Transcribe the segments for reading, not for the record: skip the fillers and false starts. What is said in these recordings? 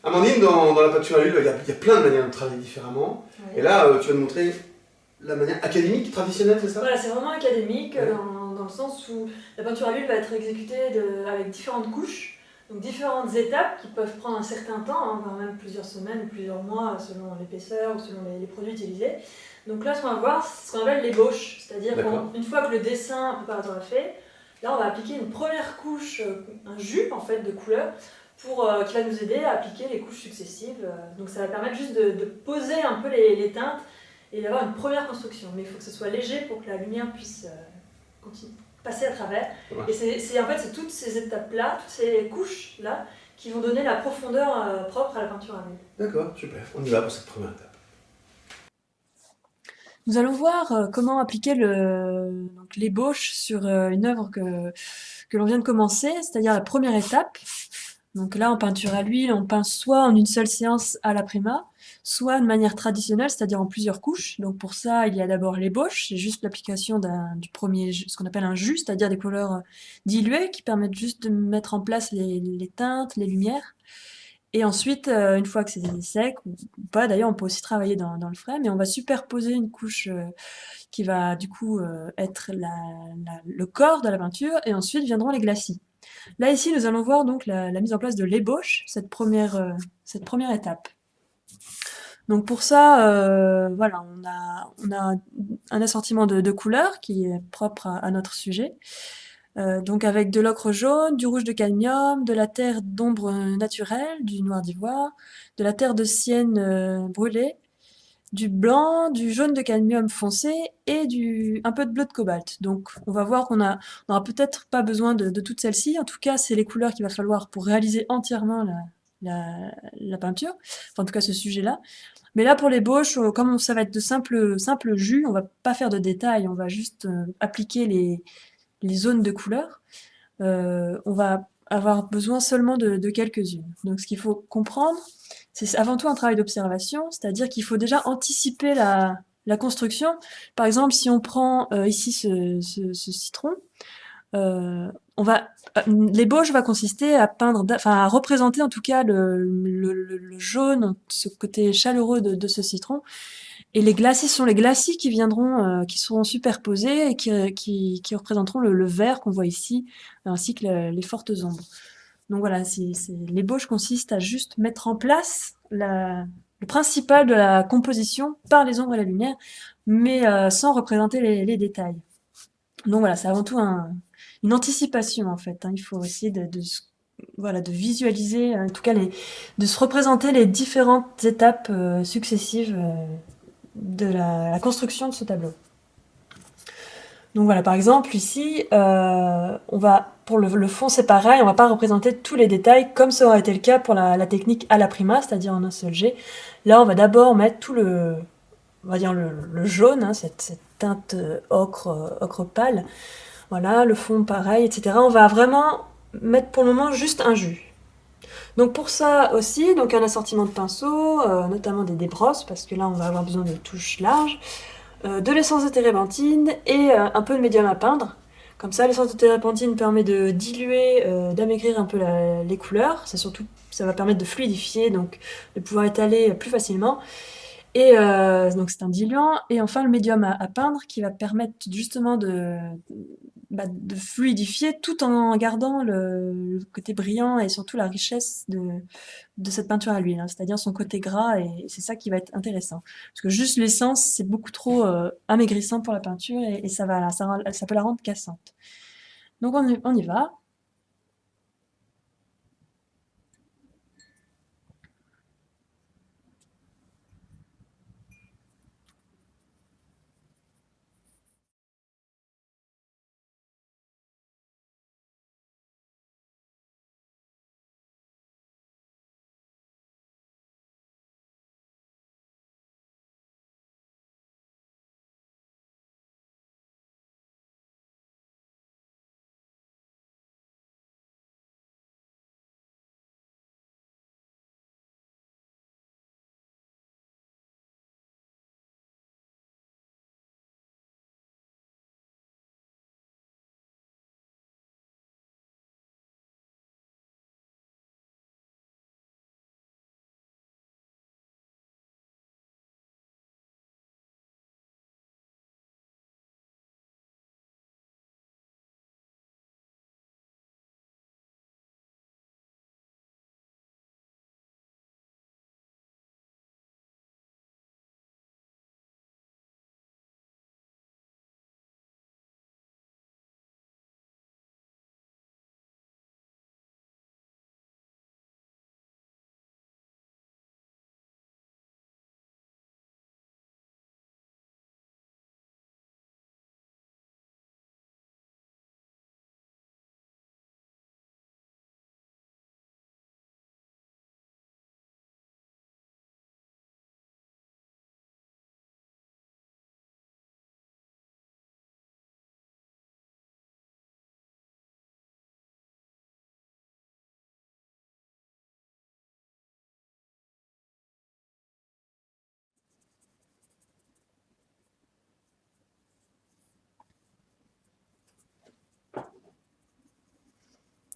Amandine, dans la peinture à l'huile, il y a plein de manières de travailler différemment. Ouais. Et là, tu vas nous montrer la manière académique, traditionnelle, c'est ça? Voilà, c'est vraiment académique Ouais. dans le sens où la peinture à l'huile va être exécutée avec différentes couches, donc différentes étapes qui peuvent prendre un certain temps, hein, voire même plusieurs semaines ou plusieurs mois selon l'épaisseur ou selon les produits utilisés. Donc là, ce qu'on va voir, c'est ce qu'on appelle l'ébauche, c'est-à-dire D'accord. qu'une fois que le dessin préparatoire est fait, là on va appliquer une première couche, un jus en fait de couleur, qui va nous aider à appliquer les couches successives. Donc ça va permettre juste de poser un peu les teintes et d'avoir une première construction. Mais il faut que ce soit léger pour que la lumière puisse passer à travers. Ouais. Et en fait, c'est toutes ces étapes-là, toutes ces couches-là, qui vont donner la profondeur propre à la peinture à l'huile. D'accord, super. On y va pour cette première étape. Nous allons voir comment appliquer l'ébauche sur une œuvre que l'on vient de commencer, c'est-à-dire la première étape. Donc là, en peinture à l'huile, on peint soit en une seule séance à l'aprima, soit de manière traditionnelle, c'est-à-dire en plusieurs couches. Donc pour ça, il y a d'abord l'ébauche, c'est juste l'application du premier, ce qu'on appelle un jus, c'est-à-dire des couleurs diluées qui permettent juste de mettre en place les teintes, les lumières. Et ensuite, une fois que c'est sec, ou pas d'ailleurs, on peut aussi travailler dans le frais, mais on va superposer une couche qui va du coup être le corps de la peinture, et ensuite viendront les glacis. Là, ici, nous allons voir donc la mise en place de l'ébauche, cette première étape. Donc pour ça, voilà, on a un assortiment de couleurs qui est propre à notre sujet. Donc avec de l'ocre jaune, du rouge de cadmium, de la terre d'ombre naturelle, du noir d'ivoire, de la terre de sienne brûlée, du blanc, du jaune de cadmium foncé et un peu de bleu de cobalt. Donc on va voir qu'on n'aura peut-être pas besoin de toutes celles-ci. En tout cas, c'est les couleurs qu'il va falloir pour réaliser entièrement la peinture. Enfin, en tout cas, ce sujet-là. Mais là, pour l'ébauche, comme ça va être de simple jus, on va pas faire de détails. On va juste appliquer les zones de couleurs. On va avoir besoin seulement de quelques-unes. Donc ce qu'il faut comprendre, c'est avant tout un travail d'observation, c'est-à-dire qu'il faut déjà anticiper la construction. Par exemple, si on prend ici ce citron, on va l'ébauche va consister à peindre, enfin à représenter en tout cas le jaune, ce côté chaleureux de ce citron. Et les glacis sont les glacis qui viendront, qui seront superposés et qui représenteront le vert qu'on voit ici, ainsi que les fortes ombres. Donc voilà, l'ébauche consiste à juste mettre en place le principal de la composition par les ombres et la lumière, mais sans représenter les détails. Donc voilà, c'est avant tout une anticipation en fait, hein. Il faut essayer voilà, de visualiser, en tout cas de se représenter les différentes étapes successives de la construction de ce tableau. Donc voilà, par exemple ici, pour le fond c'est pareil, on va pas représenter tous les détails comme ça aurait été le cas pour la technique à la prima, c'est-à-dire en un seul jet. Là on va d'abord mettre on va dire le jaune, hein, cette teinte ocre pâle. Voilà, le fond pareil, etc. On va vraiment mettre pour le moment juste un jus. Donc pour ça aussi, donc un assortiment de pinceaux, notamment des brosses, parce que là on va avoir besoin de touches larges, de l'essence de térébenthine et un peu de médium à peindre. Comme ça, l'essence de térébenthine permet de diluer, d'amaigrir un peu les couleurs. Ça va permettre de fluidifier, donc de pouvoir étaler plus facilement. Et donc c'est un diluant. Et enfin le médium à peindre qui va permettre justement de fluidifier tout en gardant le côté brillant et surtout la richesse de cette peinture à l'huile, hein, c'est-à-dire son côté gras, et c'est ça qui va être intéressant. Parce que juste l'essence, c'est beaucoup trop amaigrissant pour la peinture, et ça peut la rendre cassante. Donc on y va.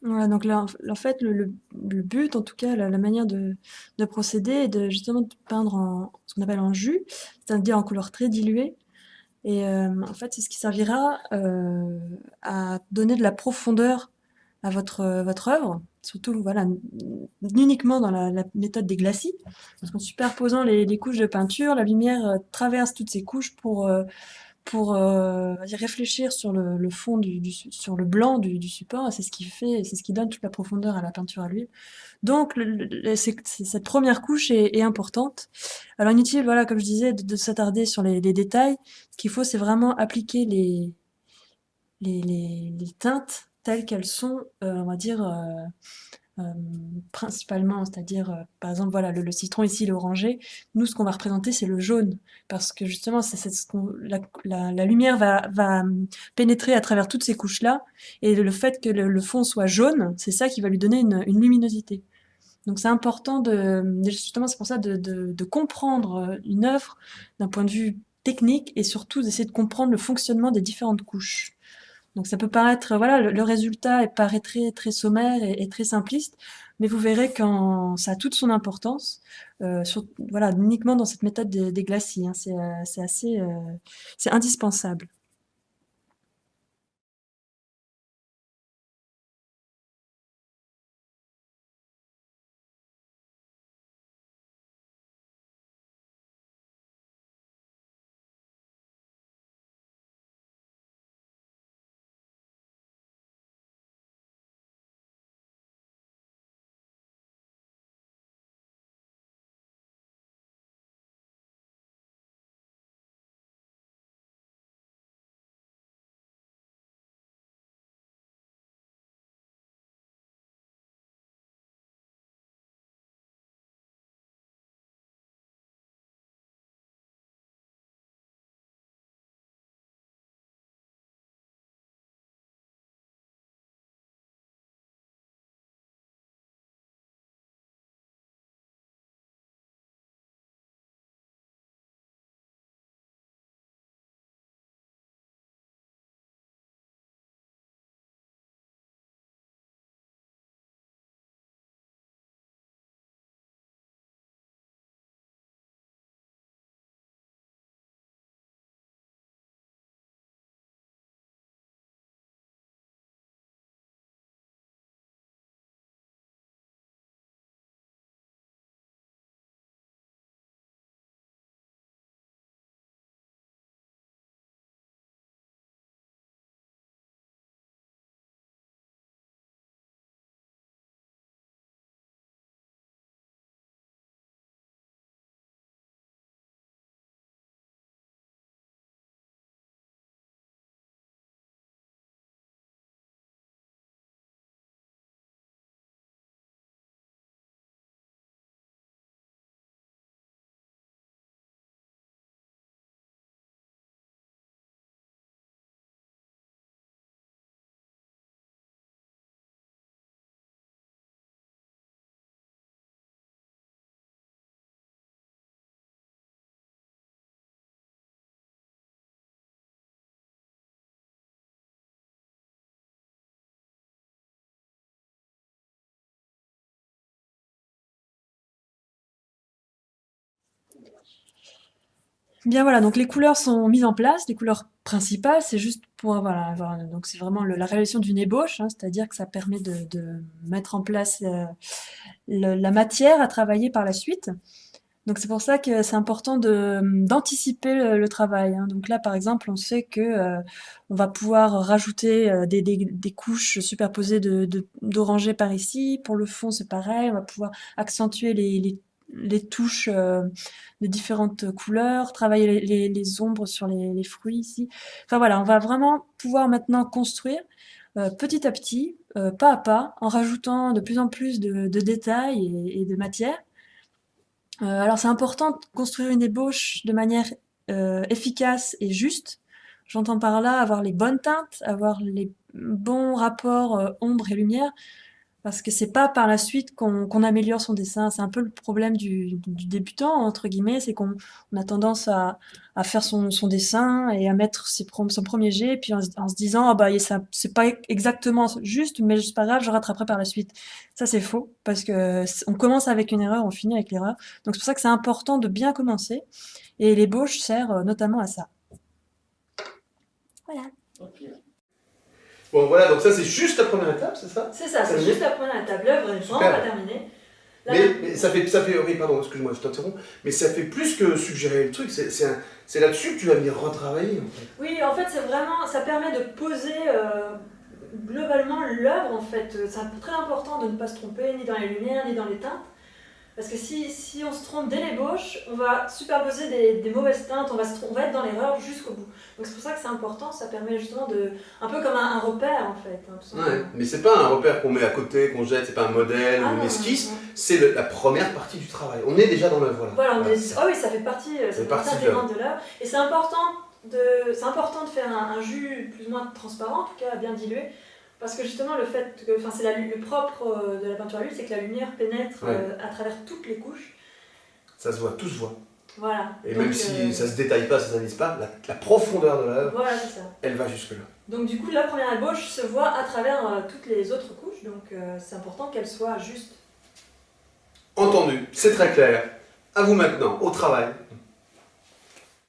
Voilà, donc là, en fait, le but, en tout cas, la manière de procéder est de justement de peindre en ce qu'on appelle en jus, c'est-à-dire en couleur très diluée. Et en fait, c'est ce qui servira à donner de la profondeur à votre œuvre, surtout voilà, uniquement dans la méthode des glacis, parce qu'en superposant les couches de peinture, la lumière traverse toutes ces couches pour réfléchir sur le fond sur le blanc du support, et c'est ce qui fait, c'est ce qui donne toute la profondeur à la peinture à l'huile. Donc cette première couche est importante. Alors inutile, voilà, comme je disais, de s'attarder sur les détails. Ce qu'il faut, c'est vraiment appliquer les teintes telles qu'elles sont, on va dire, principalement, c'est-à-dire, par exemple, voilà, le citron ici, l'orangé. Nous, ce qu'on va représenter, c'est le jaune, parce que justement, c'est ce qu'on, la lumière va pénétrer à travers toutes ces couches-là, et le fait que le fond soit jaune, c'est ça qui va lui donner une luminosité. Donc c'est important justement, c'est pour ça de comprendre une œuvre d'un point de vue technique et surtout d'essayer de comprendre le fonctionnement des différentes couches. Donc ça peut paraître, voilà, le résultat paraît très sommaire et très simpliste, mais vous verrez quand ça a toute son importance, voilà, uniquement dans cette méthode des glacis, hein, c'est assez, c'est indispensable. Bien voilà, donc les couleurs sont mises en place, les couleurs principales, c'est juste pour voilà, avoir, donc c'est vraiment la réalisation d'une ébauche, hein, c'est-à-dire que ça permet de mettre en place la matière à travailler par la suite. Donc c'est pour ça que c'est important d'anticiper le travail, hein. Donc là, par exemple, on sait que on va pouvoir rajouter des couches superposées d'orangé par ici. Pour le fond, c'est pareil. On va pouvoir accentuer les touches de différentes couleurs, travailler les ombres sur les fruits ici. Enfin voilà, on va vraiment pouvoir maintenant construire petit à petit, pas à pas, en rajoutant de plus en plus de détails et de matière. Alors c'est important de construire une ébauche de manière efficace et juste. J'entends par là avoir les bonnes teintes, avoir les bons rapports ombre et lumière. Parce que c'est pas par la suite qu'on améliore son dessin. C'est un peu le problème du débutant, entre guillemets, c'est qu'on a tendance à faire son dessin et à mettre son premier jet, et puis en se disant, ah bah, ça, c'est pas exactement juste, mais c'est pas grave, je rattraperai par la suite. Ça, c'est faux, parce que on commence avec une erreur, on finit avec l'erreur. Donc c'est pour ça que c'est important de bien commencer, et l'ébauche sert notamment à ça. Voilà. Bon voilà, donc ça c'est juste la première étape, c'est ça? C'est ça, c'est juste la première étape. L'œuvre est vraiment pas terminée. Mais ça fait, oui, pardon, excuse-moi, je t'interromps, mais ça fait plus que suggérer le truc, c'est là-dessus que tu vas venir retravailler, en fait. Oui, en fait, c'est vraiment, ça permet de poser globalement l'œuvre, en fait. C'est très important de ne pas se tromper, ni dans les lumières, ni dans les teintes. Parce que si on se trompe dès l'ébauche, on va superposer des mauvaises teintes, on va être dans l'erreur jusqu'au bout. Donc c'est pour ça que c'est important, ça permet justement de... Un peu comme un repère, en fait. Hein, tout ouais, mais c'est pas un repère qu'on met à côté, qu'on jette, c'est pas un modèle ou une esquisse, c'est la première partie du travail. On est déjà dans l'œuvre, là. Voilà, oh oui, ça fait partie intégrante de l'œuvre. Et c'est important de faire un jus plus ou moins transparent, en tout cas bien dilué. Parce que justement, le fait que, enfin, c'est le propre de la peinture à l'huile, c'est que la lumière pénètre à travers toutes les couches. Ça se voit, tout se voit. Voilà. Et donc, même si ça se détaille pas, ça s'avise pas, la profondeur de l'œuvre, voilà, elle va jusque-là. Donc du coup, la première ébauche se voit à travers toutes les autres couches, donc c'est important qu'elle soit juste. Entendu, c'est très clair. À vous maintenant, au travail.